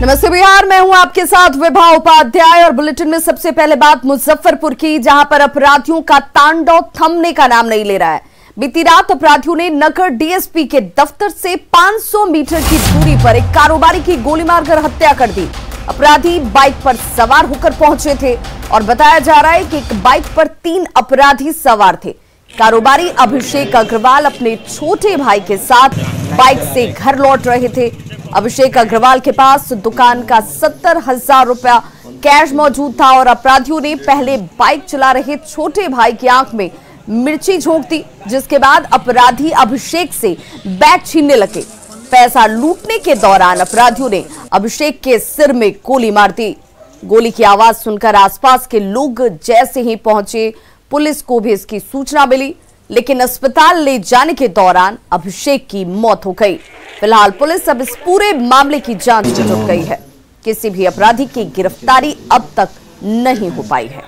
नमस्ते बिहार, मैं हूं आपके साथ विभा उपाध्याय और बुलेटिन में सबसे पहले बात मुजफ्फरपुर की, जहां पर अपराधियों का तांडव थमने का नाम नहीं ले रहा है। बीती रात अपराधियों ने नगर डीएसपी के दफ्तर से 500 मीटर की दूरी पर एक कारोबारी की गोली मारकर हत्या कर दी। अपराधी बाइक पर सवार होकर पहुंचे थे और बताया जा रहा है कि एक बाइक पर 3 अपराधी सवार थे। कारोबारी अभिषेक अग्रवाल अपने छोटे भाई के साथ बाइक से घर लौट रहे थे। अभिषेक अग्रवाल के पास दुकान का 70,000 रुपया कैश मौजूद था और अपराधियों ने पहले बाइक चला रहे छोटे भाई की आंख में मिर्ची झोंक दी, जिसके बाद अपराधी अभिषेक से बैग छीनने लगे। पैसा लूटने के दौरान अपराधियों ने अभिषेक के सिर में गोली मार दी। गोली की आवाज सुनकर आसपास के लोग जैसे ही पहुंचे, पुलिस को भी इसकी सूचना मिली, लेकिन अस्पताल ले जाने के दौरान अभिषेक की मौत हो गई। फिलहाल पुलिस अब इस पूरे मामले की जांच में जुट गई है। किसी भी अपराधी की गिरफ्तारी अब तक नहीं हो पाई है।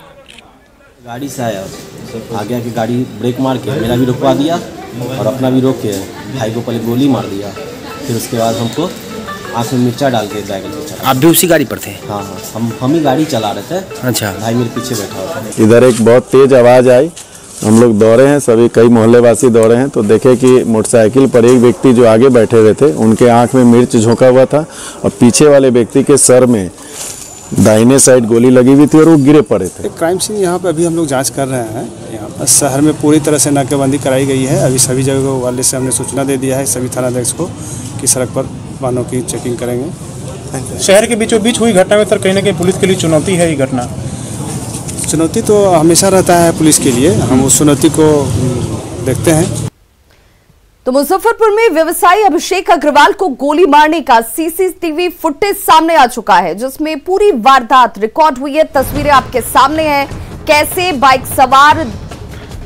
गाड़ी से आया, आगे आके गाड़ी ब्रेक मार के मेरा भी रुकवा दिया और अपना भी रोक के भाई को पहले गोली मार दिया, फिर उसके बाद हमको आँख में मिर्चा डाल के ड्राइवर पीछे। आप भी उसी गाड़ी पर थे? हाँ, हम ही गाड़ी चला रहे थे। अच्छा। भाई मेरे पीछे बैठा हुआ था। इधर एक बहुत तेज आवाज़ आई, हम लोग दौड़े हैं, सभी कई मोहल्ले वासी दौड़े हैं तो देखे कि मोटरसाइकिल पर एक व्यक्ति जो आगे बैठे हुए थे उनके आंख में मिर्च झोंका हुआ था और पीछे वाले व्यक्ति के सर में दाहिने साइड गोली लगी हुई थी और वो गिरे पड़े थे। क्राइम सीन यहाँ पे अभी हम लोग जांच कर रहे हैं। यहाँ पर शहर में पूरी तरह से नाकेबंदी कराई गई है। अभी सभी जगह वाले से हमने सूचना दे दिया है सभी थानाध्यक्ष को कि सड़क पर वाहनों की चेकिंग करेंगे। शहर के बीचों बीच हुई घटना में सर कहीं ना कहीं पुलिस के लिए चुनौती है। ये घटना चुनौती तो हमेशा रहता है पुलिस के लिए, हम उस चुनौती को देखते हैं। तो मुजफ्फरपुर में व्यवसायी अभिषेक अग्रवाल को गोली मारने का सीसीटीवी फुटेज सामने आ चुका है, जिसमें पूरी वारदात रिकॉर्ड हुई है। तस्वीरें आपके सामने हैं, कैसे बाइक सवार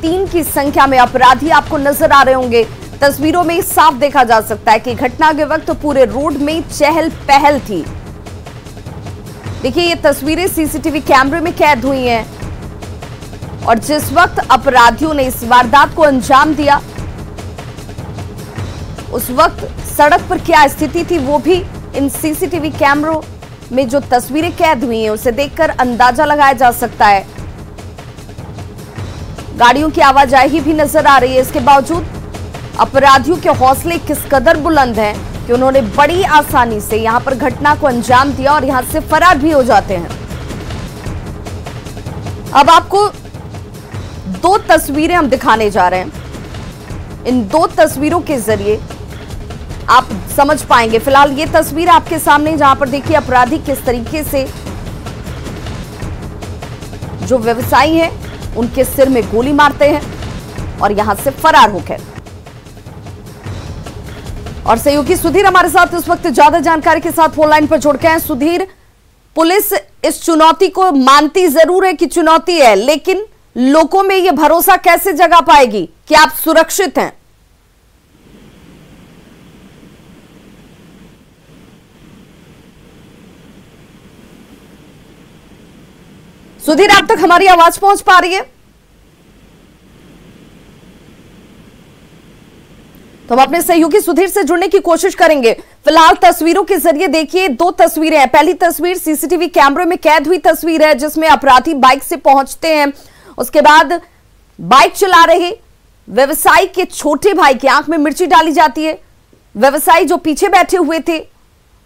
3 की संख्या में अपराधी आपको नजर आ रहे होंगे। तस्वीरों में साफ देखा जा सकता है कि घटना के वक्त पूरे रोड में चहल पहल थी। देखिए, ये तस्वीरें सीसीटीवी कैमरे में कैद हुई हैं और जिस वक्त अपराधियों ने इस वारदात को अंजाम दिया उस वक्त सड़क पर क्या स्थिति थी वो भी इन सीसीटीवी कैमरों में जो तस्वीरें कैद हुई हैं उसे देखकर अंदाजा लगाया जा सकता है। गाड़ियों की आवाजाही भी नजर आ रही है। इसके बावजूद अपराधियों के हौसले किस कदर बुलंद हैं कि उन्होंने बड़ी आसानी से यहां पर घटना को अंजाम दिया और यहां से फरार भी हो जाते हैं। अब आपको 2 तस्वीरें हम दिखाने जा रहे हैं। इन 2 तस्वीरों के जरिए आप समझ पाएंगे। फिलहाल ये तस्वीर आपके सामने, जहां पर देखिए अपराधी किस तरीके से जो व्यवसायी हैं उनके सिर में गोली मारते हैं और यहां से फरार हो गए। और सहयोगी सुधीर हमारे साथ इस वक्त ज्यादा जानकारी के साथ फोन लाइन पर जुड़ गए हैं। सुधीर, पुलिस इस चुनौती को मानती जरूर है कि चुनौती है, लेकिन लोगों में यह भरोसा कैसे जगा पाएगी कि आप सुरक्षित हैं? सुधीर, आप तक हमारी आवाज पहुंच पा रही है? तो हम अपने सहयोगी सुधीर से जुड़ने की कोशिश करेंगे। फिलहाल तस्वीरों के जरिए देखिए 2 तस्वीरें हैं। पहली तस्वीर सीसीटीवी कैमरे में कैद हुई तस्वीर है, जिसमें अपराधी बाइक से पहुंचते हैं। उसके बाद बाइक चला रहे व्यवसायी के छोटे भाई की आंख में मिर्ची डाली जाती है। व्यवसायी जो पीछे बैठे हुए थे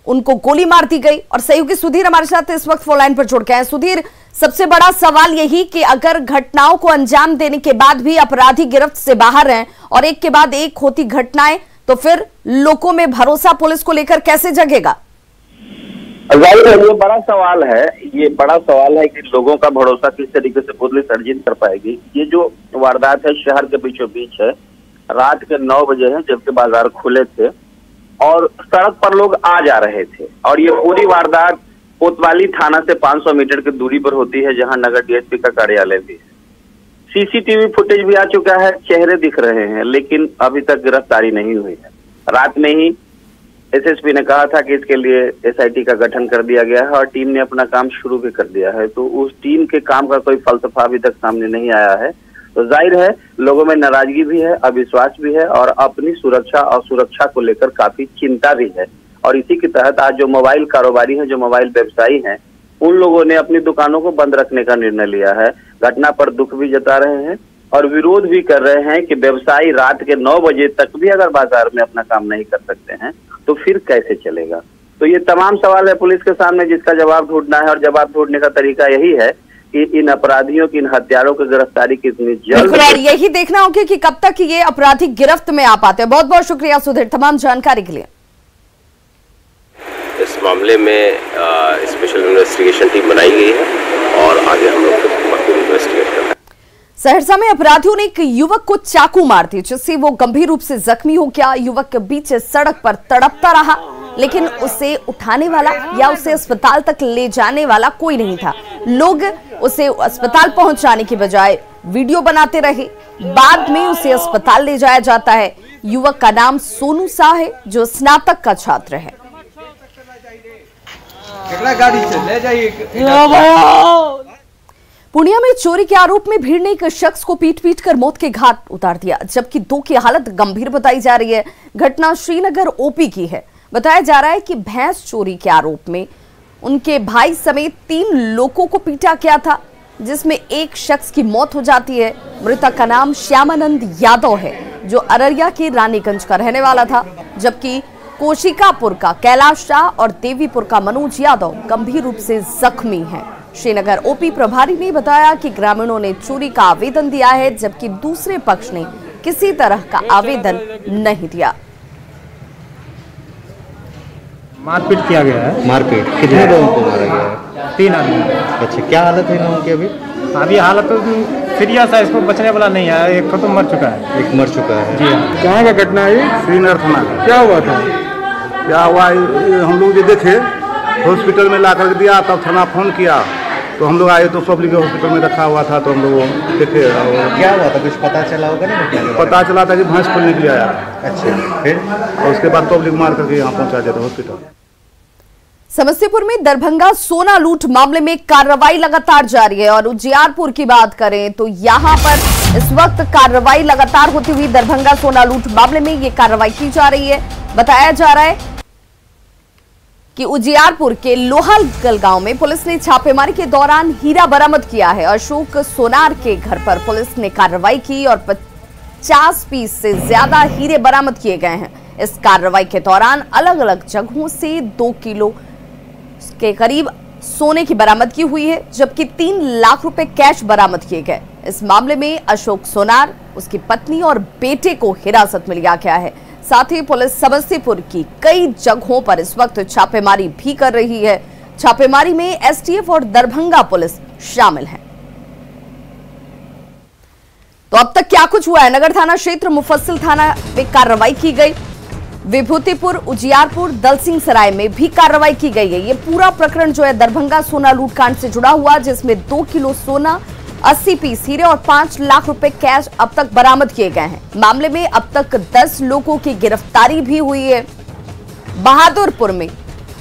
उनको गोली मार दी गई। और सहयोगी सुधीर हमारे साथ इस वक्त फोन लाइन पर जुड़ गए हैं। सुधीर, सबसे बड़ा सवाल यही कि अगर घटनाओं को अंजाम देने के बाद भी अपराधी गिरफ्त से बाहर हैं और एक के बाद एक होती घटनाएं, तो फिर लोगों में भरोसा पुलिस को लेकर कैसे जगेगा? जाहिर है ये बड़ा सवाल है। ये बड़ा सवाल है कि लोगों का भरोसा किस तरीके से पुलिस अर्जित कर पाएगी। ये जो वारदात है शहर के बीचों बीच है, रात के 9 बजे है, जबकि बाजार खुले थे और सड़क पर लोग आ जा रहे थे। और ये पूरी वारदात कोतवाली थाना से 500 मीटर की दूरी पर होती है, जहां नगर डीएसपी का कार्यालय भी है। सीसीटीवी फुटेज भी आ चुका है, चेहरे दिख रहे हैं, लेकिन अभी तक गिरफ्तारी नहीं हुई है। रात में ही एसएसपी ने कहा था कि इसके लिए एसआईटी का गठन कर दिया गया है और टीम ने अपना काम शुरू भी कर दिया है। तो उस टीम के काम का कोई फलसफा अभी तक सामने नहीं आया है। तो जाहिर है लोगों में नाराजगी भी है, अविश्वास भी है और अपनी सुरक्षा और सुरक्षा को लेकर काफी चिंता भी है। और इसी के तहत आज जो मोबाइल कारोबारी हैं, जो मोबाइल व्यवसायी हैं, उन लोगों ने अपनी दुकानों को बंद रखने का निर्णय लिया है। घटना पर दुख भी जता रहे हैं और विरोध भी कर रहे हैं कि व्यवसायी रात के 9 बजे तक भी अगर बाजार में अपना काम नहीं कर सकते हैं तो फिर कैसे चलेगा। तो ये तमाम सवाल है पुलिस के सामने, जिसका जवाब ढूंढना है और जवाब ढूंढने का तरीका यही है कि इन अपराधियों की, इन हत्यारों की गिरफ्तारी कितनी जल्द। यही देखना होगा कि कब तक ये अपराधी गिरफ्त में आ पाते हैं। बहुत बहुत शुक्रिया सुधीर तमाम जानकारी के लिए। इस मामले में स्पेशल इन्वेस्टिगेशन टीम बनाई गई है और आगे हम लोग इन्वेस्टिगेट कर रहे हैं। सहरसा में अपराधियों ने एक युवक को चाकू मार दी, जिससे वो गंभीर रूप से जख्मी हो गया। युवक के बीच सड़क पर तड़पता रहा, लेकिन उसे उठाने वाला या उसे अस्पताल तक ले जाने वाला कोई नहीं था। लोग उसे अस्पताल पहुंचाने की बजाय वीडियो बनाते रहे। बाद में उसे अस्पताल ले जाया जाता है। युवक का नाम सोनू शाह है, जो स्नातक का छात्र है। गाड़ी से ले जाइए। पूर्णिया में चोरी के आरोप में भीड़ ने एक शख्स को पीट कर मौत के घाट उतार दिया, जबकि 2 की हालत गंभीर बताई जा रही है। घटना श्रीनगर ओपी की है। बताया जा रहा है कि भैंस चोरी के आरोप में उनके भाई समेत 3 लोगों को पीटा गया था, जिसमें एक शख्स की मौत हो जाती है। मृतक का नाम श्यामानंद यादव है, जो अररिया के रानीगंज का रहने वाला था, जबकि कोशिकापुर का कैलाश शाह और देवीपुर का मनोज यादव गंभीर रूप से जख्मी हैं। श्रीनगर ओपी प्रभारी ने बताया कि ग्रामीणों ने चोरी का आवेदन दिया है, जबकि दूसरे पक्ष ने किसी तरह का आवेदन नहीं दिया। मारपीट किया गया है। मारपीट कितने लोगों को मारा गया है? 3 आदमी। अच्छा, क्या हालत है लोगों की अभी? अभी हालत तो सीरियस है, इसको बचने वाला नहीं है। एक तो मर चुका है। एक मर चुका है। जी हाँ। कहाँ का घटना है? श्रीनगर थाना का। क्या हुआ था? क्या हुआ, हम लोग ये देखे हॉस्पिटल में ला कर दिया, तब थाना फोन किया तो हम लोग आए तो सब के हॉस्पिटल में रखा हुआ था, तो हम लोग देखे। क्या हुआ था, कुछ पता चला होगा? नहीं पता चला था कि भैंस खोलने के लिए आया। अच्छा, फिर और उसके बाद पब्लिक मार करके यहाँ पहुँचा दिया था हॉस्पिटल। समस्तीपुर में दरभंगा सोना लूट मामले में कार्रवाई लगातार जारी है। और उजियारपुर की बात करें तो यहां पर इस वक्त कार्रवाई लगातार होती हुई दरभंगा सोना लूट मामले में ये कार्रवाई की जा रही है। बताया जा रहा है कि उजियारपुर के लोहागल गांव में पुलिस ने छापेमारी के दौरान हीरा बरामद किया है। अशोक सोनार के घर पर पुलिस ने कार्रवाई की और 50 पीस से ज्यादा हीरे बरामद किए गए हैं। इस कार्रवाई के दौरान अलग अलग जगहों से 2 किलो के करीब सोने की बरामदगी हुई है, जबकि 3 लाख रुपए कैश बरामद किए गए। इस मामले में अशोक सोनार, उसकी पत्नी और बेटे को हिरासत में लिया गया है। साथ ही पुलिस समस्तीपुर की कई जगहों पर इस वक्त छापेमारी भी कर रही है। छापेमारी में एसटीएफ और दरभंगा पुलिस शामिल है। तो अब तक क्या कुछ हुआ है? नगर थाना क्षेत्र मुफस्सिल थाना में कार्रवाई की गई। विभूतिपुर, उजियारपुर, दलसिंह सराय में भी कार्रवाई की गई है। ये पूरा प्रकरण जो है दरभंगा सोना लूटकांड से जुड़ा हुआ, जिसमें 2 किलो सोना, 80 पीस हीरे और 5 लाख रुपए कैश अब तक बरामद किए गए हैं। मामले में अब तक 10 लोगों की गिरफ्तारी भी हुई है। बहादुरपुर में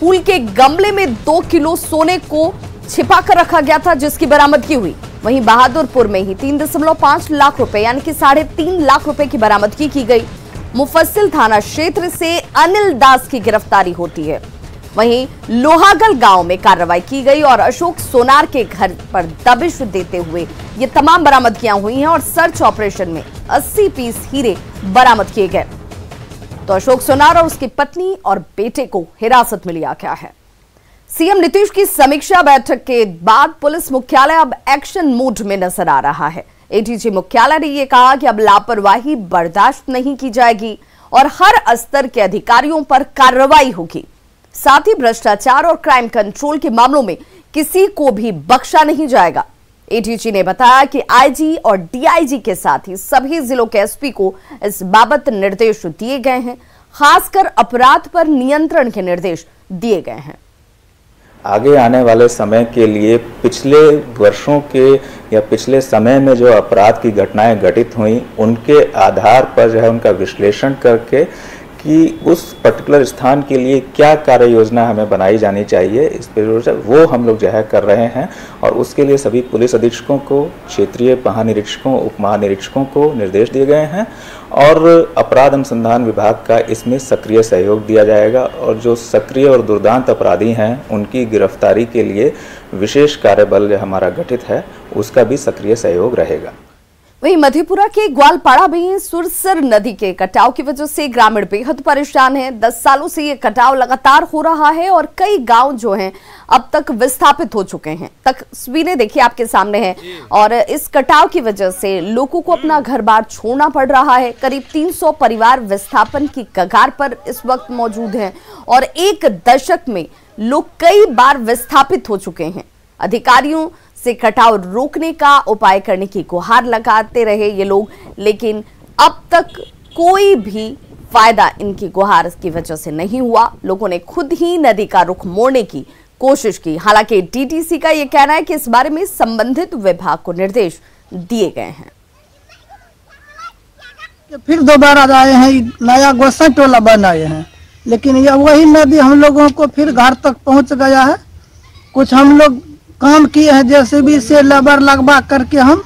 फूल के गमले में 2 किलो सोने को छिपा कर रखा गया था, जिसकी बरामदगी हुई। वहीं बहादुरपुर में ही 3.5 लाख रुपए यानी कि 3.5 लाख रुपए की बरामदगी की गई। मुफस्सिल थाना क्षेत्र से अनिल दास की गिरफ्तारी होती है। वहीं लोहागल गांव में कार्रवाई की गई और अशोक सोनार के घर पर दबिश देते हुए ये तमाम बरामदगियां हुई हैं और सर्च ऑपरेशन में 80 पीस हीरे बरामद किए गए। तो अशोक सोनार और उसकी पत्नी और बेटे को हिरासत में लिया गया है। सीएम नीतीश की समीक्षा बैठक के बाद पुलिस मुख्यालय अब एक्शन मोड में नजर आ रहा है। एडीजी मुख्यालय ने यह कहा कि अब लापरवाही बर्दाश्त नहीं की जाएगी और हर स्तर के अधिकारियों पर कार्रवाई होगी। साथ ही भ्रष्टाचार और क्राइम कंट्रोल के मामलों में किसी को भी बख्शा नहीं जाएगा। एडीजी ने बताया कि आईजी और डीआईजी के साथ ही सभी जिलों के एसपी को इस बाबत निर्देश दिए गए हैं। खासकर अपराध पर नियंत्रण के निर्देश दिए गए हैं। आगे आने वाले समय के लिए पिछले वर्षों के या पिछले समय में जो अपराध की घटनाएं घटित हुई, उनके आधार पर जो है उनका विश्लेषण करके कि उस पर्टिकुलर स्थान के लिए क्या कार्य योजना हमें बनाई जानी चाहिए, इस पर वो हम लोग जो है कर रहे हैं। और उसके लिए सभी पुलिस अधीक्षकों को, क्षेत्रीय महानिरीक्षकों, उप महानिरीक्षकों को निर्देश दिए गए हैं और अपराध अनुसंधान विभाग का इसमें सक्रिय सहयोग दिया जाएगा। और जो सक्रिय और दुर्दांत अपराधी हैं उनकी गिरफ्तारी के लिए विशेष कार्यबल जो हमारा गठित है उसका भी सक्रिय सहयोग रहेगा। वहीं मधेपुरा के ग्वालपाड़ा में सुरसर नदी के कटाव की वजह से ग्रामीण बेहद परेशान हैं। 10 सालों से ये कटाव लगातार हो रहा है और कई गांव जो हैं अब तक विस्थापित हो चुके हैं। तस्वीरें देखिए आपके सामने हैं और इस कटाव की वजह से लोगों को अपना घर बार छोड़ना पड़ रहा है। करीब 300 परिवार विस्थापन की कगार पर इस वक्त मौजूद हैं और एक दशक में लोग कई बार विस्थापित हो चुके हैं। अधिकारियों से कटाव रोकने का उपाय करने की गुहार लगाते रहे ये लोग, लेकिन अब तक कोई भी फायदा इनकी गुहार की वजह से नहीं हुआ। लोगों ने खुद ही नदी का रुख मोड़ने की कोशिश की। हालांकि डीटीसी का यह कहना है कि इस बारे में संबंधित विभाग को निर्देश दिए गए हैं। फिर दोबारा आए हैं, नया गोसा टोला बनाए हैं, लेकिन यह वही नदी हम लोगों को फिर घर तक पहुंच गया है। कुछ हम लोग काम किए हैं, जैसे भी से लेबर लगवा करके हम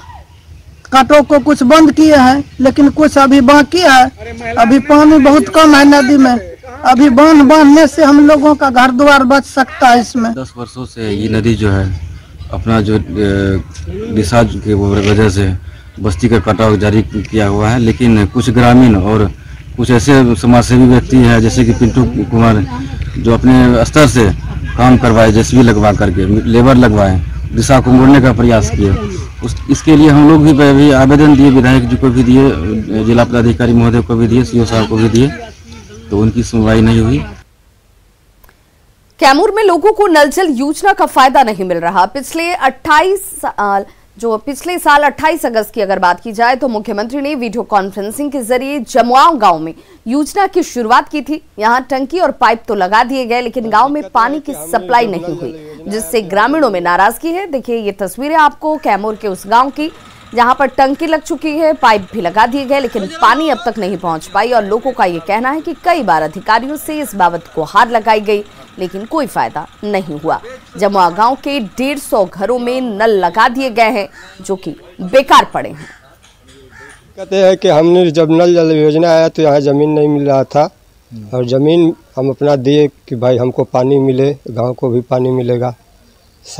काटों को कुछ बंद किए हैं, लेकिन कुछ अभी बाकी है। अभी पानी बहुत कम है नदी में, अभी बांध बांधने से हम लोगों का घर द्वार बच सकता है। इसमें 10 वर्षों से ये नदी जो है अपना जो दिशा के वजह से बस्ती का कटाव जारी किया हुआ है, लेकिन कुछ ग्रामीण और कुछ ऐसे समाजसेवी व्यक्ति हैं जैसे कि पिंटू कुमार जो अपने स्तर से काम करवाए, जेसीबी लगवा करके लेबर लगवाए, दिशा को मोड़ने का प्रयास किए। इसके लिए हम लोग भी आवेदन दिए, विधायक जी को भी दिए, जिला पदाधिकारी महोदय को भी दिए, सीओ साहब को भी दिए, तो उनकी सुनवाई नहीं हुई। कैमूर में लोगों को नल जल योजना का फायदा नहीं मिल रहा। पिछले साल 28 अगस्त की अगर बात की जाए तो मुख्यमंत्री ने वीडियो कॉन्फ्रेंसिंग के जरिए जमुआव गांव में योजना की शुरुआत की थी। यहां टंकी और पाइप तो लगा दिए गए, लेकिन गांव में पानी की सप्लाई नहीं हुई, जिससे ग्रामीणों में नाराजगी है। देखिए ये तस्वीरें आपको कैमूर के उस गांव की, जहां पर टंकी लग चुकी है, पाइप भी लगा दिए गए, लेकिन पानी अब तक नहीं पहुंच पाई। और लोगों का ये कहना है कि कई बार अधिकारियों से इस बाबत गुहार लगाई गई, लेकिन कोई फायदा नहीं हुआ। जमुआ गांव के 150 घरों में नल लगा दिए गए हैं, जो कि बेकार पड़े हैं। कहते हैं कि हमने जब नल जल योजना आया तो यहाँ जमीन नहीं मिल रहा था, और जमीन हम अपना दिए कि भाई हमको पानी मिले, गांव को भी पानी मिलेगा।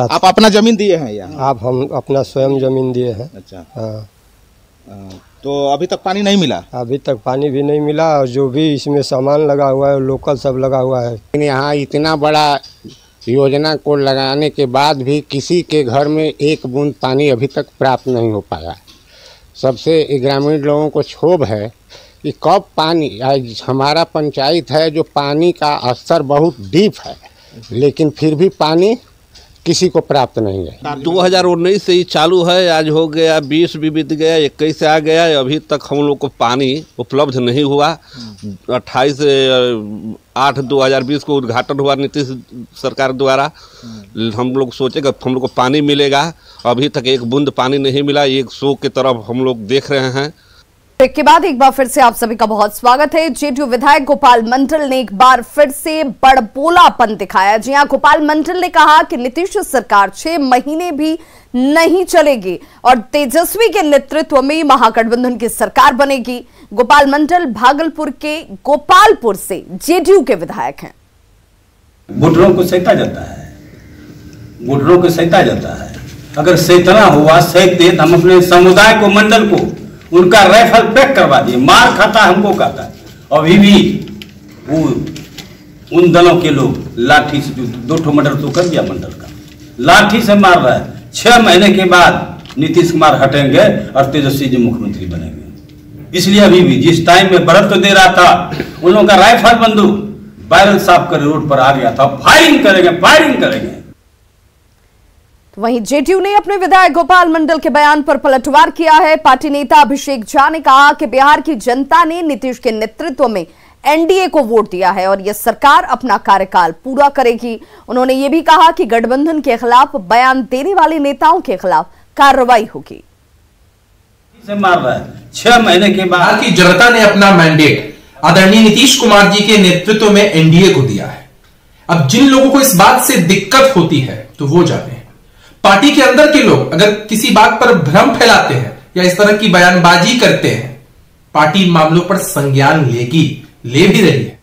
आप अपना जमीन दिए हैं यहाँ? आप हम अपना स्वयं जमीन दिए हैं। अच्छा। हाँ। तो अभी तक पानी नहीं मिला? अभी तक पानी भी नहीं मिला, और जो भी इसमें सामान लगा हुआ है लोकल सब लगा हुआ है। यहाँ इतना बड़ा योजना को लगाने के बाद भी किसी के घर में एक बूंद पानी अभी तक प्राप्त नहीं हो पाया। सबसे ग्रामीण लोगों को क्षोभ है कि कब पानी, आज हमारा पंचायत है जो पानी का स्तर बहुत डीप है, लेकिन फिर भी पानी किसी को प्राप्त नहीं है। 2019 से ही चालू है, आज हो गया 20 भी बीत गया, 21 से आ गया, अभी तक हम लोग को पानी उपलब्ध नहीं हुआ। 28/8/2020 को उद्घाटन हुआ नीतीश सरकार द्वारा। हम लोग सोचे कि हम लोग को पानी मिलेगा, अभी तक एक बूंद पानी नहीं मिला। एक शो की तरफ हम लोग देख रहे हैं। ब्रेक के बाद एक बार फिर से आप सभी का बहुत स्वागत है। जेडीयू विधायक गोपाल मंडल ने एक बार फिर से बड़बोलापन दिखाया। जी हां, गोपाल मंडल ने कहा कि नीतीश सरकार 6 महीने भी नहीं चलेगी और तेजस्वी के नेतृत्व में महागठबंधन की सरकार बनेगी। गोपाल मंडल भागलपुर के गोपालपुर से जेडीयू के विधायक हैं। वोटरों को सैता जाता है, वोटरों को सैता जाता है। अगर सैतना हुआ, सैते हम अपने समुदाय को, मंडल को उनका राइफल पैक करवा दिए, मार खाता हमको कहता है। अभी भी वो उन दलों के लोग लाठी से 2 मर्डर तो कर दिया मंडल का, लाठी से मार रहा है। 6 महीने के बाद नीतीश कुमार हटेंगे और तेजस्वी जी मुख्यमंत्री बनेंगे। इसलिए अभी भी जिस टाइम में बढ़त तो दे रहा था, उन लोगों का राइफल बंदूक बैरल साफ कर रोड पर आ गया था। फायरिंग करेंगे, फायरिंग करेंगे। वहीं जेडीयू ने अपने विधायक गोपाल मंडल के बयान पर पलटवार किया है। पार्टी नेता अभिषेक झा ने कहा कि बिहार की जनता ने नीतीश के नेतृत्व में एनडीए को वोट दिया है और यह सरकार अपना कार्यकाल पूरा करेगी। उन्होंने ये भी कहा कि गठबंधन के खिलाफ बयान देने वाले नेताओं के खिलाफ कार्रवाई होगी। मार रहा है 6 महीने के बाद की जनता ने अपना मैंडेट आदरणीय नीतीश कुमार जी के नेतृत्व में एनडीए को दिया है। अब जिन लोगों को इस बात से दिक्कत होती है तो वो जाने। पार्टी के अंदर के लोग अगर किसी बात पर भ्रम फैलाते हैं या इस तरह की बयानबाजी करते हैं, पार्टी इन मामलों पर संज्ञान लेगी, ले भी रही है।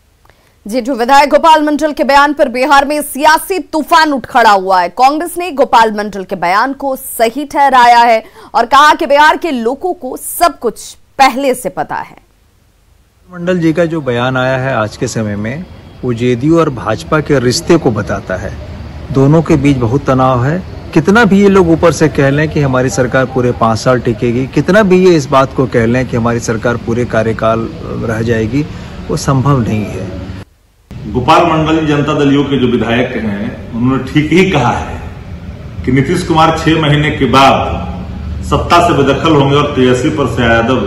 जेडीयू विधायक गोपाल मंडल के बयान पर बिहार में सियासी तूफान उठ खड़ा हुआ है। कांग्रेस ने गोपाल मंडल के बयान को सही ठहराया है और कहा कि बिहार के लोगों को सब कुछ पहले से पता है। मंडल जी का जो बयान आया है आज के समय में, वो जेडीयू और भाजपा के रिश्ते को बताता है। दोनों के बीच बहुत तनाव है। कितना भी ये लोग ऊपर से कह लें कि हमारी सरकार पूरे 5 साल टिकेगी, कितना भी ये इस बात को कह लें कि हमारी सरकार पूरे कार्यकाल रह जाएगी, वो संभव नहीं है। गोपाल मंडल जनता दल यूनाइटेड के जो विधायक हैं, उन्होंने ठीक ही कहा है कि नीतीश कुमार 6 महीने के बाद सत्ता से बेदखल होंगे और तेजस्वी प्रसाद यादव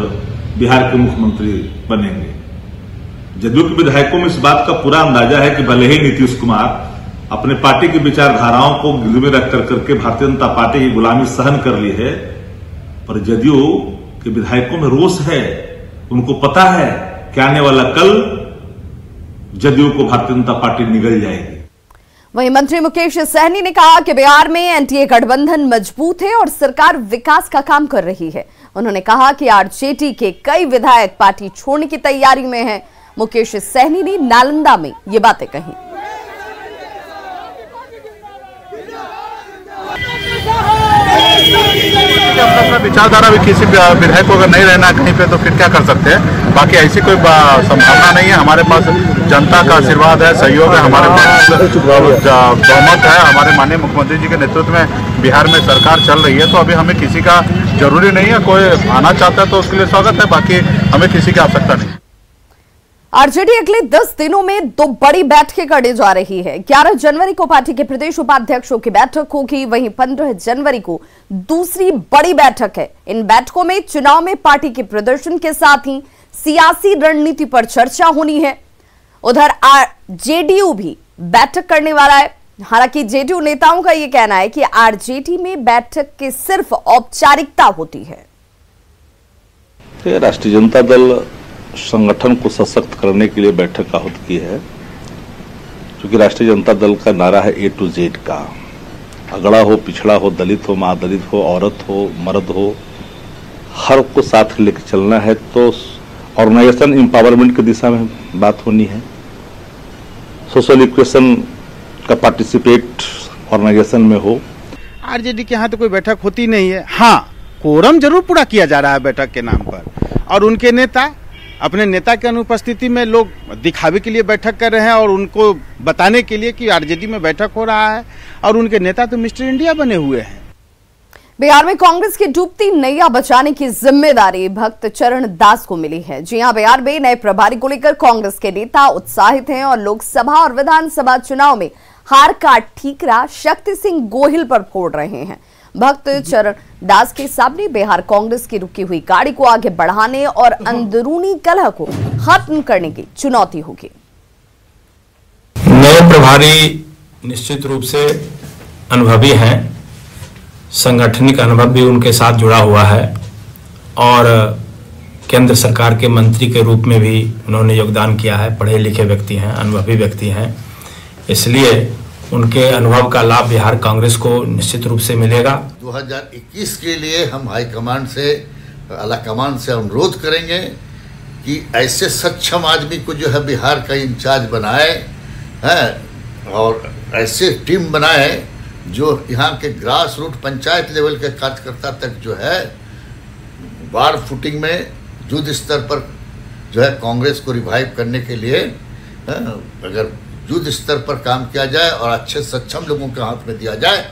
बिहार के मुख्यमंत्री बनेंगे। जदयू के विधायकों में इस बात का पूरा अंदाजा है कि भले ही नीतीश कुमार अपने पार्टी की विचारधाराओं को गिरवी में रख करके भारतीय जनता पार्टी की गुलामी सहन कर ली है, पर जदयू के विधायकों में रोष है। उनको पता है कि आने वाला कल जदयू को भारतीय जनता पार्टी निगल जाएगी। वहीं मंत्री मुकेश सहनी ने कहा कि बिहार में एनडीए गठबंधन मजबूत है और सरकार विकास का काम कर रही है। उन्होंने कहा कि आरजेडी के कई विधायक पार्टी छोड़ने की तैयारी में हैं। मुकेश सहनी ने नालंदा में ये बातें कही। अपना विचारधारा भी किसी विधायक को अगर नहीं रहना कहीं पे तो फिर क्या कर सकते हैं। बाकी ऐसी कोई संभावना नहीं है। हमारे पास जनता का आशीर्वाद है, सहयोग है, हमारे पास बहुमत है। हमारे माननीय मुख्यमंत्री जी के नेतृत्व में बिहार में सरकार चल रही है, तो अभी हमें किसी का जरूरी नहीं है। कोई आना चाहता है तो उसके लिए स्वागत है, बाकी हमें किसी की आवश्यकता नहीं। आरजेडी अगले 10 दिनों में 2 बड़ी बैठकें करने जा रही है। 11 जनवरी को पार्टी के प्रदेश उपाध्यक्षों की बैठक होगी, वहीं 15 जनवरी को दूसरी बड़ी बैठक है। इन बैठकों में चुनाव में पार्टी के प्रदर्शन के साथ ही सियासी रणनीति पर चर्चा होनी है। उधर जेडीयू भी बैठक करने वाला है। हालांकि जेडीयू नेताओं का यह कहना है कि आरजेडी में बैठक की सिर्फ औपचारिकता होती है। राष्ट्रीय जनता दल संगठन को सशक्त करने के लिए बैठक आहूत की है, क्योंकि राष्ट्रीय जनता दल का नारा है A to Z का। अगड़ा हो, पिछड़ा हो, दलित हो, महादलित हो, औरत हो, मर्द हो, हर को साथ लेकर चलना है। तो ऑर्गेनाइजेशन एम्पावरमेंट की दिशा में बात होनी है। सोशल इक्वेशन का पार्टिसिपेट ऑर्गेनाइजेशन में हो। आरजेडी के यहाँ तो कोई बैठक होती नहीं है। हाँ, कोरम जरूर पूरा किया जा रहा है बैठक के नाम पर, और उनके नेता अपने नेता की अनुपस्थिति में लोग दिखावे के लिए बैठक कर रहे हैं और उनको बताने के लिए कि आरजेडी में बैठक हो रहा है, और उनके नेता तो मिस्टर इंडिया बने हुए हैं। बिहार में कांग्रेस की डूबती नैया बचाने की जिम्मेदारी भक्त चरण दास को मिली है। जी हां, बिहार में नए प्रभारी को लेकर कांग्रेस के नेता उत्साहित हैं और लोकसभा और विधानसभा चुनाव में हार का ठीकरा शक्ति सिंह गोहिल पर फोड़ रहे हैं। भक्त चरण दास के सामने बिहार कांग्रेस की रुकी हुई गाड़ी को आगे बढ़ाने और अंदरूनी कलह को खत्म करने की चुनौती होगी। नए प्रभारी निश्चित रूप से अनुभवी हैं, संगठनिक अनुभव भी उनके साथ जुड़ा हुआ है और केंद्र सरकार के मंत्री के रूप में भी उन्होंने योगदान किया है। पढ़े लिखे व्यक्ति हैं, अनुभवी व्यक्ति हैं, इसलिए उनके अनुभव का लाभ बिहार कांग्रेस को निश्चित रूप से मिलेगा। 2021 के लिए हम हाईकमान से, आला कमान से अनुरोध करेंगे कि ऐसे सक्षम आदमी को जो है बिहार का इंचार्ज बनाए हैं और ऐसे टीम बनाए जो यहाँ के ग्रास रूट पंचायत लेवल के कार्यकर्ता तक जो है वार फुटिंग में युद्ध स्तर पर जो है कांग्रेस को रिवाइव करने के लिए अगर युद्ध स्तर पर काम किया जाए और अच्छे सक्षम लोगों के हाथ में दिया जाए।